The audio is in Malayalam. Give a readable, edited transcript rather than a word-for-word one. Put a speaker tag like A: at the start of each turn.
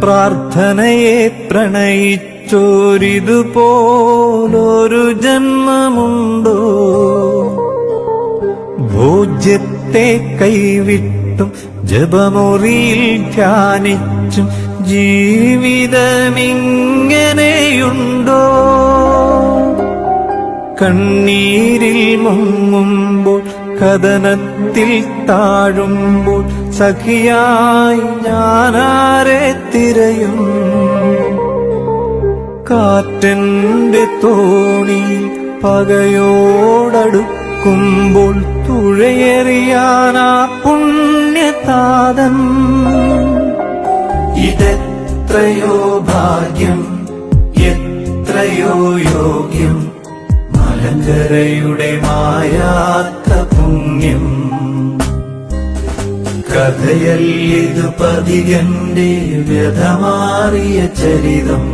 A: പ്രാർത്ഥനയെ പ്രണയിച്ചോരിതുപോലൊരു ജന്മമുണ്ടോ? ഭോജ്യത്തെ കൈവിട്ടും ജപമുറിയിൽ ധ്യാനിച്ചും ജീവിതമിങ്ങനെയുണ്ടോ? കണ്ണീരിൽ മുങ്ങുമ്പോൾ കഥനത്തിൽ താഴുമ്പോൾ സഖിയായി ഞാനാരെ തിരയും? കാറ്റന്റെ തോണി പകയോടടുക്കുമ്പോൾ തുഴയെറിയാനാ പുണ്യതാതൻ. ഇതെത്രയോ ഭാഗ്യം, എത്രയോ യോഗ്യം, മലങ്കരയുടെ മായാത്ത പുണ്യം. കഥയല്ലിതു പതികന്റെ വ്യധമാറിയ ചരിതം.